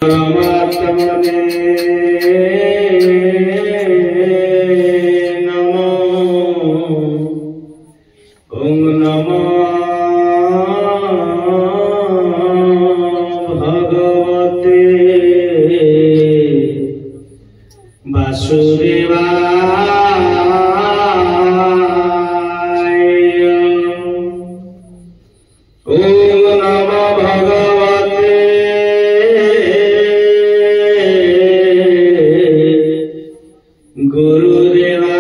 परमात्मने नमो। ओम नमो भगवते वासुदेवाय। ओम नमो भगवते गुरुदेवाय।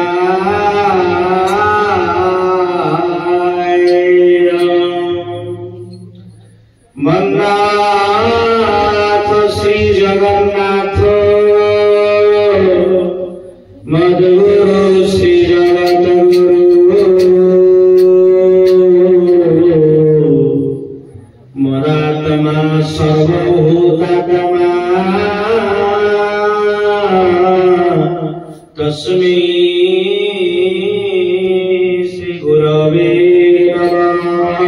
मन्नाथ श्री जगन्नाथ मधुगुरु श्री जगतगुरु मरात्मा सर्वभूतात्मा तस्मै श्री गुरवे नमः।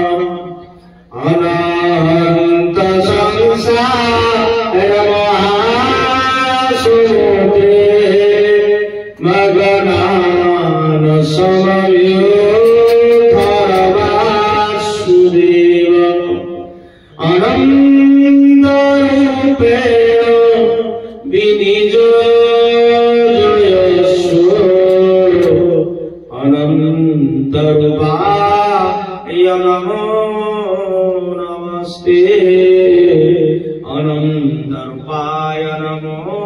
अनंत संसार महासुते मगनान समयोधर वासुदेव अनंत रूपेण विनिज अनंत रूपाय नमो नमस्ते। अनंत रूपाय नमो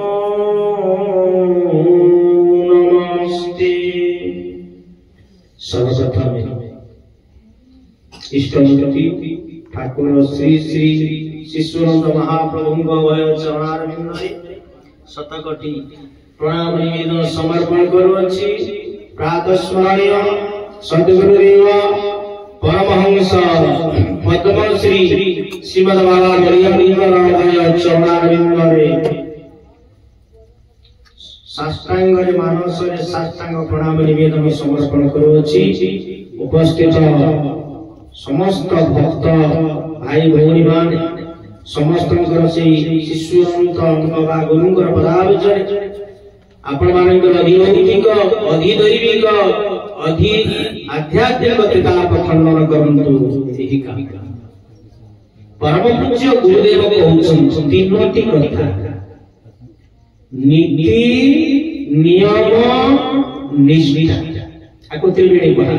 नमस्ते। सर्वप्रथम इष्टमूर्ति ठाकुर श्री श्री शिशुनंद महाप्रभुଙ୍କ ଭୟ ଚରଣାରବିନ୍ଦରେ ଶତକୋଟି प्रणाम निवेदन समर्पण करुଅछि। प्रातः स्मरणीय सद्गुरुदेव परमहंस पद्मश्री श्रीमद बाबा बलियाबलिंगर भय चरणारविन्दरे साष्टांग मानसरे साष्टांग प्रणाम निवेदन समर्पण करुअछि। उपस्थित समस्त भक्त भाई भौणी मान समस्त शिशुअंत बाबा गुरुंकर पदावचरे आपण मानकर अधिभौतिक अधिदैविक अधि आध्यात्मिक त्रिताप खंडन करंतु। एही काम परम पूज्य गुरुदेव कहउछन तीनोटी कथा नीति नियम निष्ठा आको त्रिवेणी कहा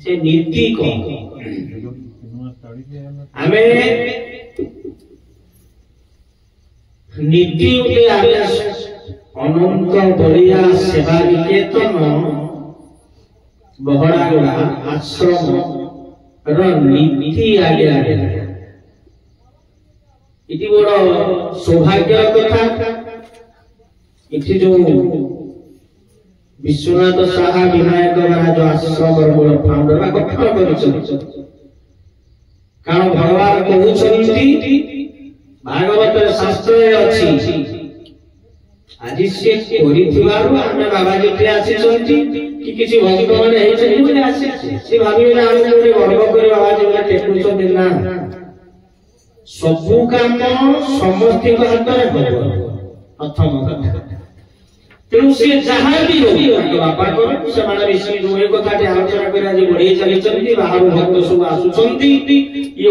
से नीति को हमें नीति उते आदेश अनंत बलिया सेवा निकेतन बहड़ागोड़ा आश्रम नीति आगे आगे इति बड़ सौभाग्य कथा। इति जो विश्वनाथ साहा विनायक राज आश्रम मूल फाउंडर गठन कर कारण भगवान कहउछन्ति भागवत शास्त्र अछि आज से करिथिबारु आमे बाबाजी के आछिसन्ति कि किछि भक्त माने हेछन्ति बोले आसी से भाबिले आमे गोटे गर्व करे बाबाजी बोले टेकुछन्ति ना सबु काम समस्ति को हाथ में हबो प्रथम कथा। तेणु से जहाँ भी हो बापा को से माने ऋषि जो एक कथा के आलोचना करे आज बढ़ी चलिसन्ति बाहर भक्त सब आसुछन्ति ये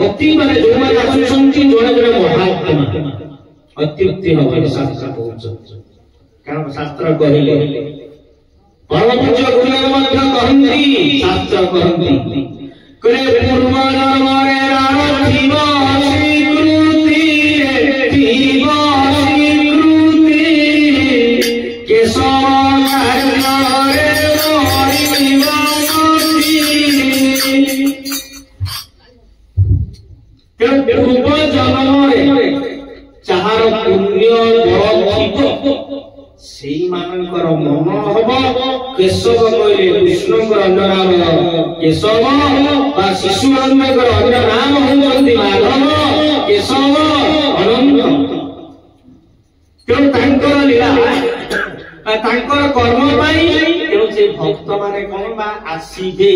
अति माने जो माने आसुछन्ति जणे जणे महात्मा अत्युक्ति हबे शास्त्र कहउछ। कारण शास्त्र कहिले परम पूज्य गुरुदेव मंत्र कहन्ति शास्त्र कहन्ति करे पूर्व जन्मरे रामथिव स्वीकृति थिव स्वीकृति केशव कार्ୟରେ ରହିବ ମତି। पूर्व जन्मरे चाहार पुण्य बल थिब सेई मानकर मन हब केशव कहले कृष्णकर अन्य नाम केशव बा शिशुनंदकर अन्य नाम होउछन्ति माधव केशव अनंत। तेणु तांकर लीला तांकर कर्म पाई तेणु से भक्त माने कोन बा आसीबे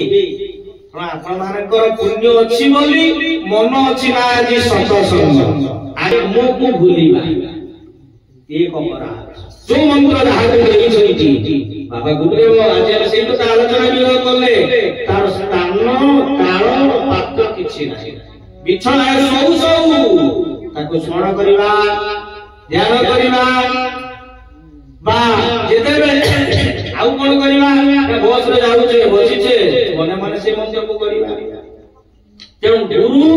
आपण मानकर पुण्य अछि बोली मन अछि ना आज सत्संग आज मो भूलिबा ये कमरा जो मंत्र धारण करिसैति बाबा गुरुदेव आज से तो आलोचना भी करले तार स्थान काल पात्र किछि नाही बिछना सौ ताको स्मरण करिबा ध्यान करिबा बा जेते आउ कोन करिबा बस रे जाउ छे बसी छे मने मने से मंत्र को करिबा तेणु गुरु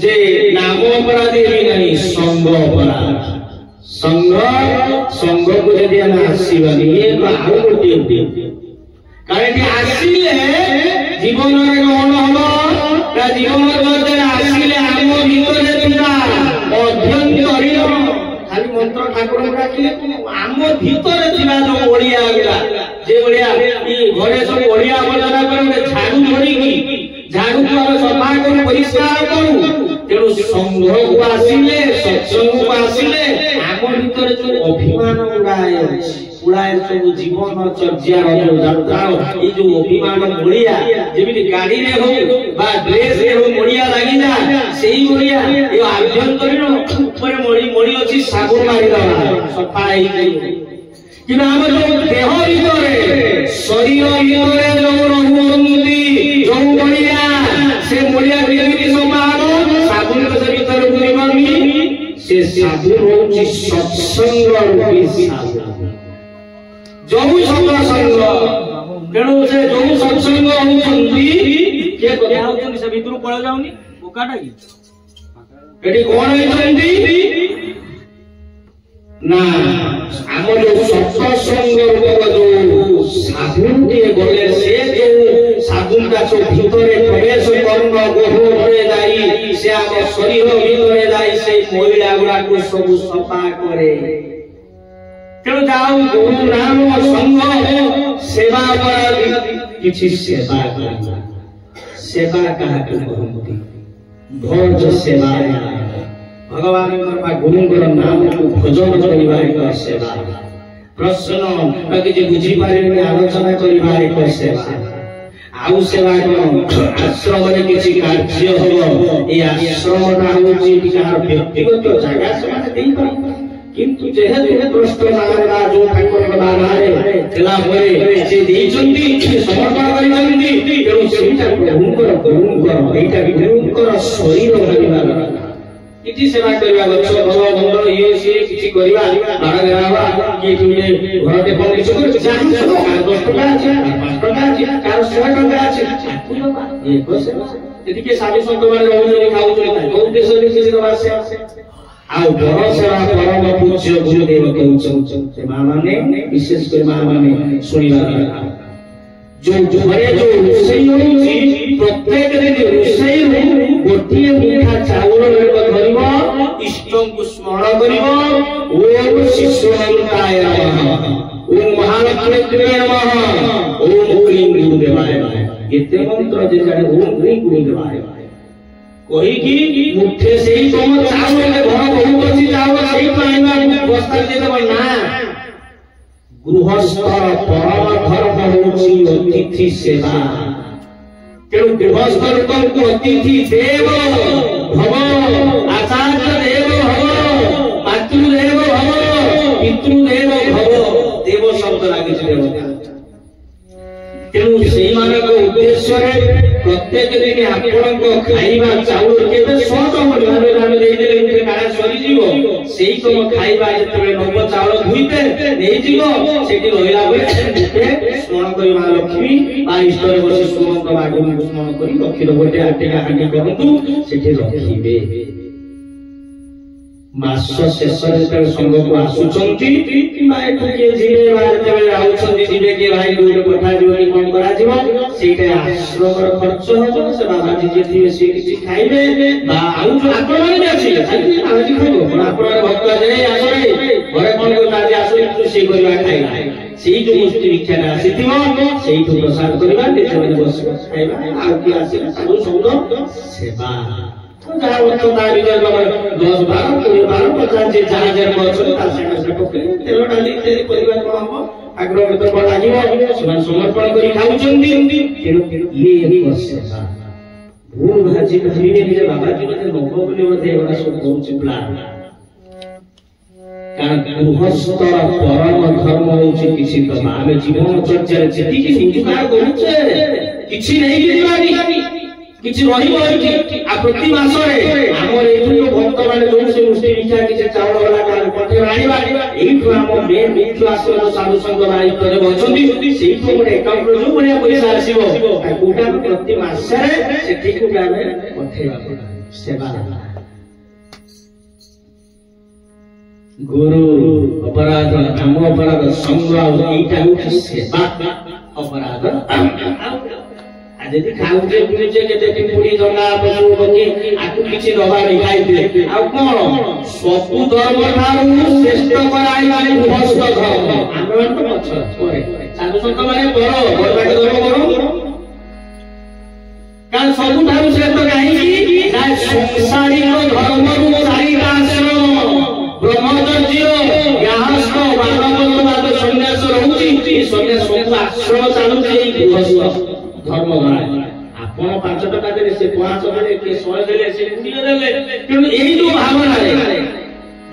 जे नाम अपराधी नहीं संग अपराध संग संग को यदि हम आसीबानी ये तो आउ गोटे कारण कि आसीले जीवन रे कोन हलो ता जीवन रे आसीले आम भीतर थिबा अध्ययन खाली मंत्र ठाकुर डाकिले आम भीतर थिबा जो ओडिया गला जे ओडिया ई घरे सब ओडिया आवर्जना करे झाड़ू धरिकी झाड़ू को सफा कर परिष्कार करू तेणु संघ को आसिले सत्संग को आसिले आम भीतर जो अभिमान उड़ाए सब जीवन चर्या यात्रा ये जो अभिमान मुड़िया जेमिति गाड़ी रे हो बा ड्रेस रे हो मुड़िया लागि जा सेही मुड़िया ये आभ्यंतरीण ऊपर मुड़ी मुड़ी अछि साबुन मारी दवा सफा हेई जाई कि नाम जो देह भीतर शरीर भीतर जो रहुंती जो मुड़िया से मुड़िया केमिति समान साबुन के भीतर गुरिबानी से साबुन होछि सत्संग रूपी साबुन जो सत्संग तेणु से जो सत्संग होउछंती के कथा होउछंती से भीतर पळ जाउनी बोकाटा की एटी कोन होइछंती ना आम जो सत्संग रूप जो साबुन दिए गले से जो साबुन का जो भीतर प्रवेश कर्ण गहु भरे जाई से आम शरीर भीतर जाई से मैला गुड़ा को सब सफा करे तेणु जाऊ गुरु नाम संग सेवा पर किछि सेवा करना सेवा कहा कहती भोज सेवा भगवान कृपा गुरु नाम को भजन करबा एक सेवा प्रश्न कि बुझी पारे आलोचना करबा एक सेवा आउ सेवा आश्रम रे किछि कार्य हो ए आश्रम ना होछि कार व्यक्तिगत जगह से माने देई पर किंतु जेहेतु प्रश्न नारा जो ठाकुर नारायण थिला परे से देइचंती समर्पण करिचंती तेणु सेटा प्रभुଙ୍କର गुरुଙ୍କର एटा गुरुଙ୍କର शरीर भाबिबा किछि सेवा करबा गच्छ भगवान मंडल ये से किछि करबा बाड़ा गरावा कि तुमे घर के पन किछु कर चाहि 10 टका আছে 5 टका আছে कार 100 टका আছে ये को सेवा यदि के साधु संत माने रहउछन खाउछन ताको उद्देश्य रे किछि दवा से आउ बड़ सेवा परम पूज्य गुरुदेव कहउछन से मां माने विशेष कर मां माने सुनिबा जो घरे जो रोषई होउची प्रत्येक दिन रोषई रे गोटिए मुठा चाउल धरिब इष्टों को स्मरण करिब ओम शिशुमंताय नमः ओम महालक्ष्मी नमः ओम क्लीं गुरुदेवाय नमः एते मंत्र जे जाने ओम क्लीं गुरुदेवाय कहि कि मुठे सेही तम चाउल के घर बहुत अछि चाउल सेही पाइबा बस्ता दे देब ना गृहस्थ परम धर्म होछि अतिथि सेवा तेणु गृहस्थ लोक को अतिथि देव भव आचार्य देव भव मातृदेव भव पितृदेव भव देव शब्द लागि देवता तेणु सेही मानक उद्देश्य रे प्रत्येक दिन आपण को खाइबा चाउल केबे सतम भाबे भाबे देई देले उठे काया सरी जीवो सेही तम खाइबा जतबे नव चाउल धुइते नेई जीवो सेठी रहिला बे उठे स्मरण करी मां लक्ष्मी बा ईश्वर बसी सुमंत बागु स्मरण करी लक्ष्मी गोटे आटिका हांडी करंतु सेठी रखिबे मास शेष रे संग को आसुचंती कि माय के जीवे बार जबे आउछंती जीवे के भाई गोटे कोठा जीवनी कोन करा जीव सेटा आश्रम रो खर्च हो से बाबा जी जेती से किछि खाइबे बा आउ जो आपण माने अछि खाली आज खाइबो पण आपण भक्त जे आसरे घरे कोन को आज आसरे तू से करबा खाइबा सेही जो मुक्ति विख्यात आसीथिबो सेही तो प्रसाद करबा तेरे बस खाइबा आउ की आसी सब शब्द सेवा जहाँ तो तारी 10 12 20 12 କଥା ଯେ ଯାହା ଯାହା ଅଛନ୍ତି ତା ସାଙ୍ଗେ ପକେଇ ତେଲ ଡାଲି ଇତ୍ୟାଦି ପରିବା କଣ ହବ ଆଗ୍ରହ ତ ଲାଗିବ ସେମାନେ ସମର୍ପଣ କରି ଖାଉଛନ୍ତି ତେଣୁ ଇଏ ବର୍ଷା ଭୁଲ ଭାଜି ଭାବିଲେ ଯେ ବାବାଜୀ ମୋତେ ନବ ବୋଲି ମୋତେ ଏଗୁଡ଼ା ସବୁ କରୁଛି ପ୍ଲାନ୍ କାରଣ ଗୃହସ୍ଥର ପରମ ଧର୍ମ ହଉଛି କିଛି ଦବା ଆମେ ଜୀବନ ଚର୍ଚ୍ଚାରେ ଯେତିକି ରୋଜଗାର କରୁଛେ କିଛି ନେଇକି ଯିବାନି କିଛି ରହିବ ଏଇଠି ଆଉ ପ୍ରତି ମାସରେ ଆମର ଏଇଠୁ ଯୋଉ ଭକ୍ତମାନେ ଯୋଉ ସେ ମୁଷ୍ଟି ମିଠା କିଛି ଚାଉଳ ଗଲା ପଠେଇ ଆଣିବା ଏଇଠୁ ଆମ ମେନ୍ ଏଇଠୁ ଆସିବ ଯୋଉ ସାଧୁ ସଂଘ ଦାୟିତ୍ୱରେ ଅଛନ୍ତି ସେଇଠୁ ଗୋଟେ ଆକାଉଣ୍ଟରେ ଯୋଉ ଭଳିଆ ପଇସା ଆସିବ କୋଉଟା ପ୍ରତି ମାସରେ ସେଠିକୁ ଆମେ ପଠେଇବା ସେବା गुरु अपराध नाम अपराध संग एटा होछि सेवा अपराध आज यदि खाउजे पिउजे केते टिपुड़ी जंगा पशु बकी आकु किछि दबा नै खाइते आ कोन सब धर्म ठारू श्रेष्ठ कराई माने भस्त धर्म आमे तो पछ परे साधु संत माने बड़ बड़बाटे धर्म करो कारण सब ठारू श्रेष्ठ काहेकि ना संसारिक धर्म रु चारिटा आश्रम ब्रह्मचर्य गाहस्थ वानप्रस्थवाद सन्यास रहुछि सन्यास सब आश्रम चालुछि गृहस्थ धर्म द्वारा आपण 5 टका देले से 500 देले के 100 देले से दिए देले तेणु एही जो भावना रे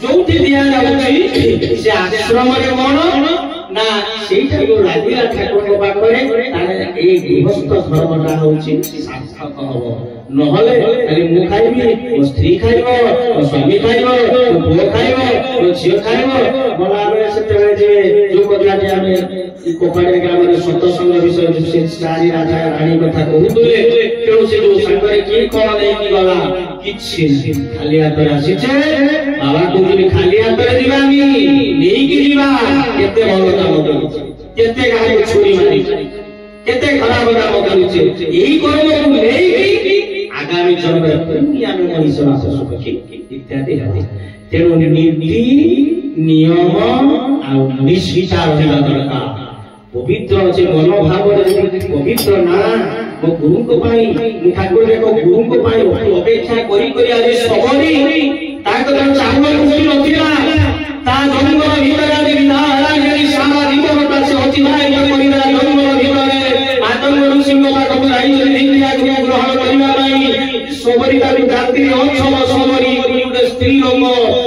जोठी दिया जाउछि से आश्रम रे कोन ना सेटा जो लागिला ठाकुर पाखरे तारे ए गृहस्थ धर्मटा होछि सार्थक हबो নহলে খালি মু খাইবি ও স্ত্রী খাইব ও স্বামী খাইব ও পুଅ খাইব ও ঝিଅ খাইব বলাବେଳେ ସେତେବେଳେ ଯେ ଯୋଉ କଥାଟି ଆମେ କୋପାଡ଼ିଆ ଗ୍ରାମରେ ସତସଙ୍ଗ ବିଷୟ ସେ ଚାରି ରାଜା ରାଣୀ କଥା କହୁଥିଲେ ତେଣୁ ସେ ଯୋଉ ସାଙ୍ଗରେ କିଏ କଣ ନେଇକି ଗଲା କିଛି ଖାଲି ହାତରେ ଆସିଛେ ବାବା କହୁଛନ୍ତି ଖାଲି ହାତରେ ଯିବାନି ନେଇକି ଯିବା କେତେ ଭଲ କାମ କରୁଛେ କେତେ ଗାଈ ଛୁରୀ ମାରିଛେ କେତେ ଖରାପ କାମ କରୁଛେ ଏଇ କର୍ମକୁ ନେଇକି आगामी जन्म में मनीष सुख इत्यादि तेणु नीति नियम निष्ठा रहा दरकार पवित्र अच्छे मनोभाव पवित्र ना मो गुरु को ठाकुर गुरु को अपेक्षा करी आज सबरी चाउल नथिला ता जंगल भीतर आज विधा सारा जीवनता से अतिबाहित करिला जंगल भीतर आतंक ऋषि पाखक ग्रहण करने सबरी जाति अच्छव सबरी गोटे स्त्री लोक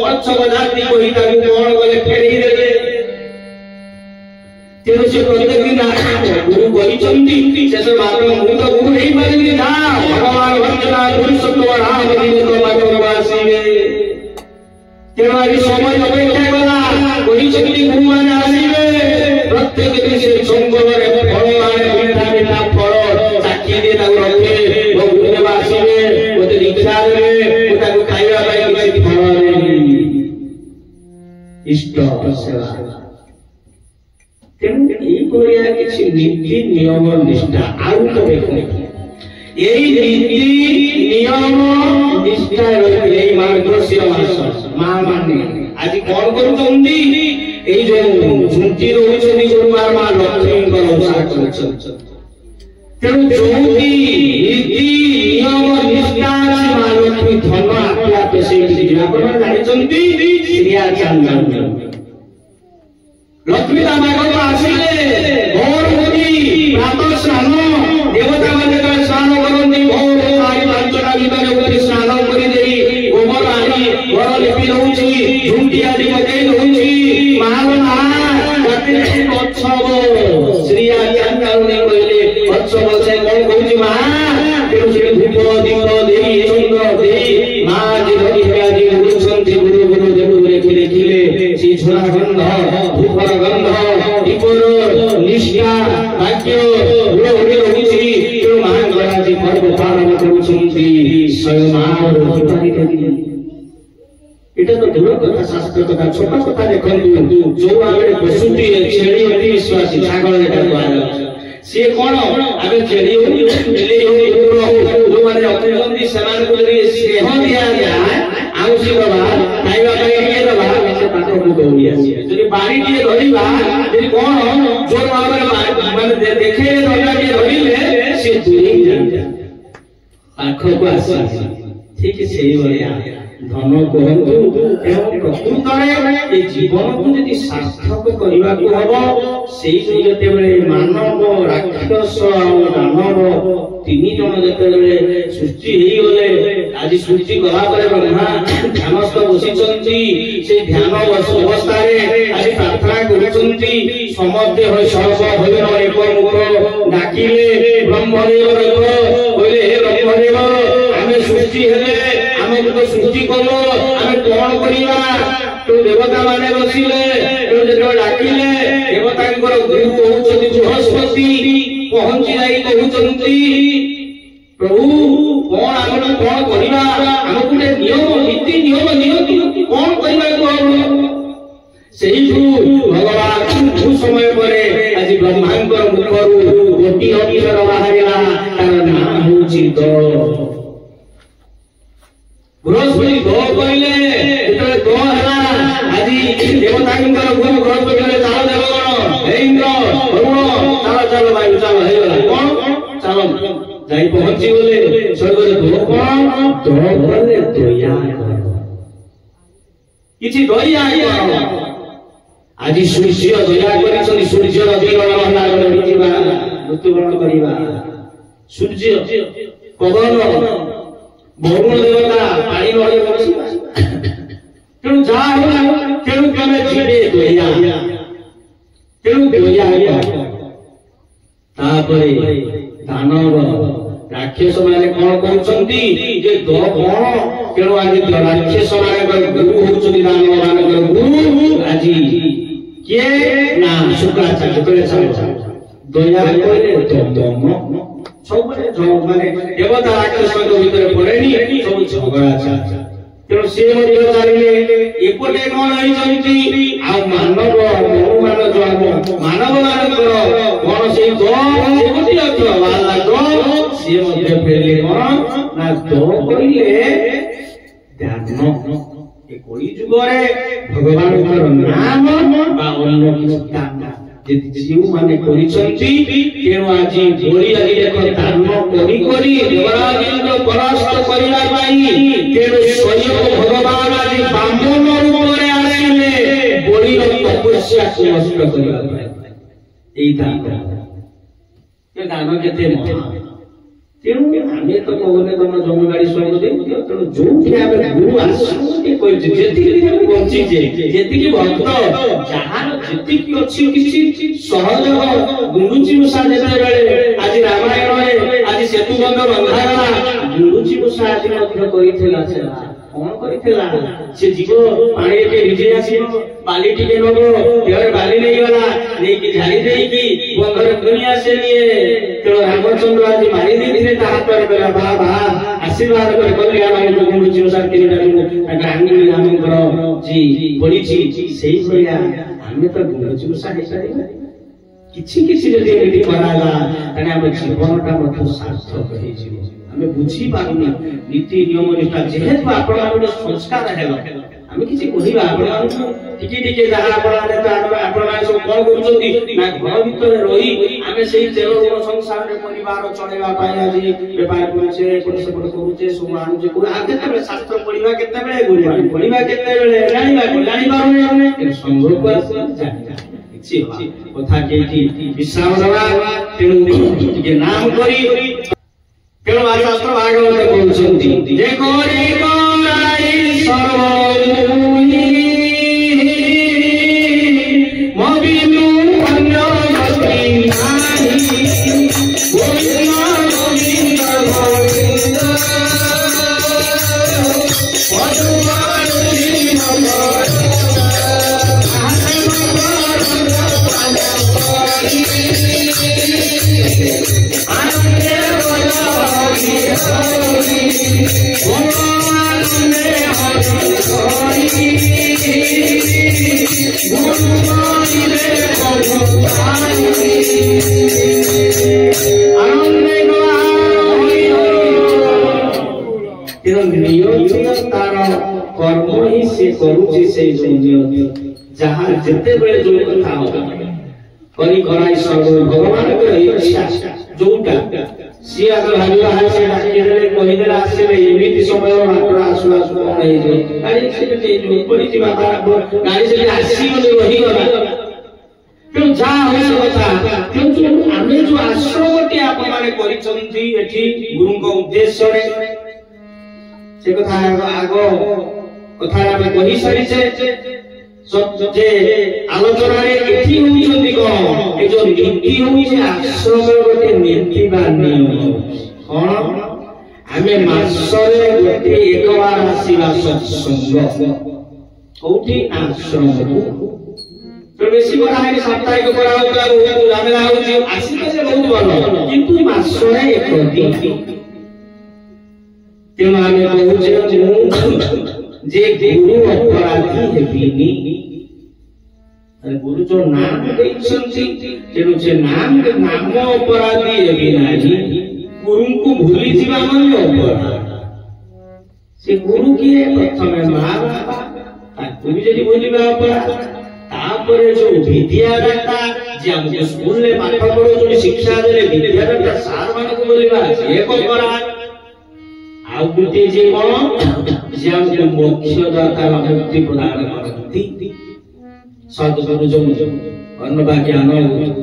अच्छव जाति कही ग्रहण कले फेरी देले तेणु से प्रत्येक दिन गुरु कही शेष भाग मुझे तो गुरु नहीं पारि भगवान वंदना पुरुषोत्तम राम आसवे तेणु आज समय अपेक्षा गला कही गुरु मैंने आसवे प्रत्येक दिन से जंगल फल आने मीठा मीठा फल चाखी दे रखे गुरुदेव आसवे मत दीक्षा देवे खाइबा किसी फल इष्ट सेवा तेणु यह किसी नीति नियम निष्ठा आउ तो देखो यही नीति नियम निष्ठा रही मार्गशीर मास माँ माने आज कौन करुँच जो झुंटी रही गुरुवार माँ लक्ष्मी तेणु जो नीति नियम निष्ठा माँ लक्ष्मी धन आपे आपे से जानते लक्ष्मी रामागत आसिले भोर होगी प्रातः स्नान देवता माने स्नान करती भोर सारी 5टा भितर उठी स्नान कर गोबर आनी घर लिपि दौची झुंटी आदि पकई दौची महागना उत्सव श्री आचार्य कहले उत्सव से कौन कहूँ माँ तेणु से धूप दीप दे चंद्र दे माँ जी धरी गुरु गुरु देव देखिले श्री झोला गंध धूपर गंध दीपर निष्ठा भाग्य रही तेणु महाराज पर्व पालन कर दूर कथा शास्त्र कथा छोट कथा देखु जो आगे पशुटी छेड़ी अति विश्वासी छागल सी कौन आगे छेड़ी जो मैंने अति सेमान को स्नेह दिया जाए आउसी दबा खाइबा दबा से पाठ को दौड़ी आसी यदि बाड़ी टिए धरिबा यदि कोन जोर भाबरे माने देखे दबा टिए धरिले से दूरी जाय पाख को आसी ठीक सेही भलिया धन कहतु एवं प्रकृत जीवन को यदि सार्थक करने को हम से मानव राक्षस और दानव तीन जन जिते सृष्टि गले आज सृष्टि कला ब्रह्मा ध्यानस्थ बसी से ध्यान अवस्था आज प्रार्थना कर समस्ते सर्व हरिण एक मुख डाकिले ब्रह्मदेव कहले हे ब्रह्मदेव आम सृष्टि हेले आमको तो सृष्टि कल आम कौन करवा तो देवता माने बसिले जो डाकिले देवता गुरु कहते बृहस्पति पहुंची जाई कहते प्रभु कौन आम कौन करवा आम गोटे नियम नीति नियम नियति कौन करवा भगवान बहुत समय पर आज ब्रह्मांकर मुखरू गोटी अक्षर बाहरिला तार नाम होची द बृहस्पति द कहले जेतले द हला आज देवतांकर गुरु बृहस्पति कहले चाल देवगण हे इंद्र वरुण चाल चाल वायु चाल हेला कोन चाल जाई पहुंची बोले स्वर्ग रे दो कोन दो बोले दया किछि दया आज सूर्य दया कर सूर्य मृत्युवरण करवा सूर्य पवन वरुण देवता पानी तेणु जहाँ तेणु कमे जीवे दया तेणु दया दानव राक्षस माने कौन कहते जे दो कौन तेणु आज राक्षस मान गुरु होती दानव मान गुरु आज किए ना शुक्राचार्य दया कहले सब माने देवता राक्षस भीतर पड़ेनी सब झगड़ा चाहे तेणु सी चलिए एपटे कौन आ मानव मान जो मानव मान कौन से सी फेरले कौन ना दो कहले ध्यान जुगे भगवान नाम जीव माने तेणु आज बोली दान परास्त करने तेणु स्वयं भगवान आज बामन रूप आसिले बोली तपस्या को नष्ट करने दान केते महान तेणु आम तो कहने तुम जमीगाड़ी स्वर्ग दे तेणु जो गुरु आसती बंचीचे जी भक्त जार जी अच्छी सहयोग गुरुजी मूषा जिते आज रामायण आज सेतुबंध बंधागला गुरुजी मूषा आज कौन कर जीव पानी रिजे आसो बाली टे नब देहर बाली नहीं गला नहीं झाड़ी देकी बंधर पुणी आसे तेणु रामचंद्र आज मारी देते बाबा आशीर्वाद कर कल्याण गुरुजी मूषा तीन आंगुली रामकर जी पड़ी से आम तो गुरुजी मूषा किसी किसी जब एमती कराला आम जीवनटा सार्थक आम बुझी पारुनी नीति नियम निष्ठा जेहेतु आपण संस्कार है आम किसी कहवा आपण टिके जहाँ आपण सब कौन कर घर भीतर रही आम से तेल संसार में परिवार चलैवा आज बेपार करुचे एपट सेपट करुचे सब आणुचे केते शास्त्र पढ़ा केते गुरुवाणी पढ़ा केते जाना संघ कथा के विश्राम दवा तेणु नाम करी तेणु आज शास्त्र भागवत कहते जे करी कलाई सर्वभूमि मबिनु अन्य गति नाही गोविंद गोविंद गोविंद कर्म ही से करुचे से जहाँ जिते बेले जो कथा करी कराई सब भगवान इच्छा जोटा सी आगे भाविबा है से डाकी देले कहि देला आसीले एमिति समय मात्र आसु आसु कोन हे जे गाड़ी एक्सीडेंट हे जो पड़ी जी बाबा गाड़ी से आसी मने रही गला क्यों जा हो कथा क्यों जो आमे जो आश्रमटी आपण माने करिसंती एठी गुरु को उद्देश्य रे से कथा आगो कथा आमे कहि सारी छे जे आलोचना रे एठी होउछंती कोन ए जो नीति होउछे आश्रम गोटे नीति बा नियम कोन आमे मासरे गोटे एक बार आसीबा सत्संग कोठी आश्रम तो बेसी बड़ा है साप्ताहिक करा होता है झमेला होउछी आसी तो से बहुत भलो किंतु मासरे एक दिन तेना आमे कहूछे जे गुरु अपराधी हेबिनी गुरु जो नाम देइछंती तेनु जे नाम अपराधी हेबि नाही गुरु को भूली जीवा मन अपराध से गुरु की प्रथमे मां बापा ताकू भी जदी भूलिबा अपराध तापरे जो विद्यादाता जे हम स्कूल ले पाठ पढो जो शिक्षा देले विद्यादाता सार मान को भूलिबा एक अपराध आ गुटे जे कोन जे हम मोक्ष दाता मुक्ति प्रदान करती सद्गुरु जो अन्नबा ज्ञान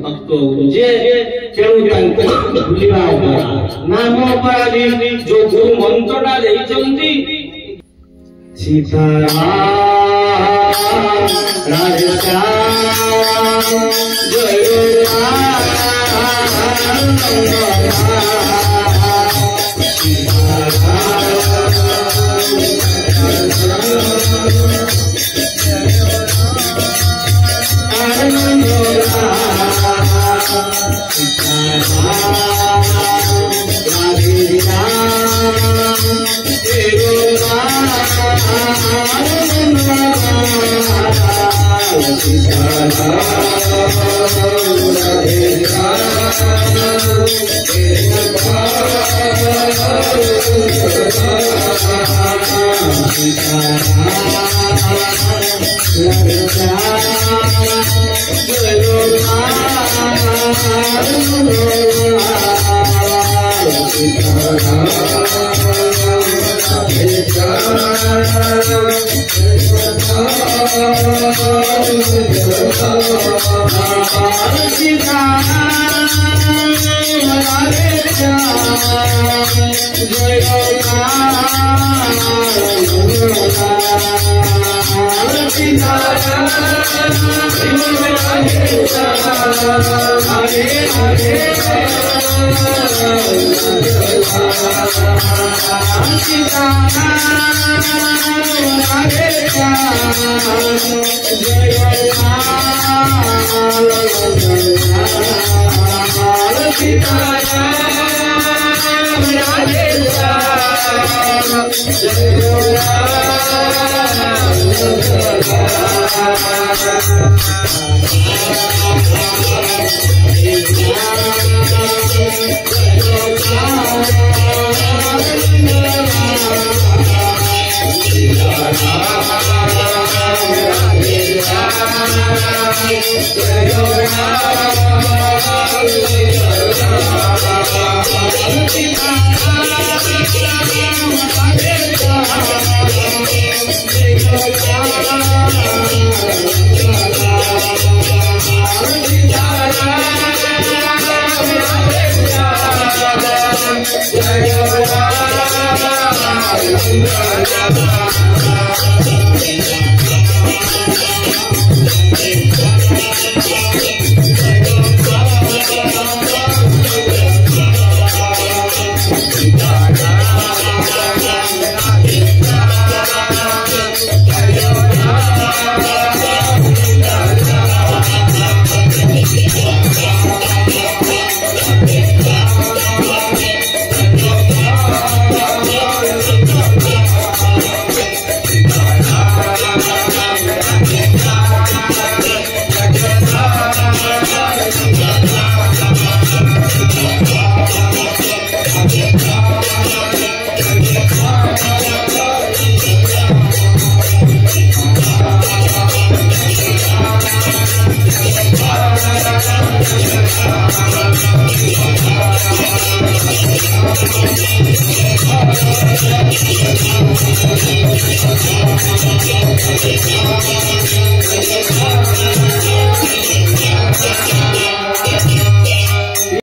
तत्व जे केउ तांको भूलिबा नाम अपराधी जो गुरु मंत्रटा देइचंती सीताराम राधे श्याम जय Jai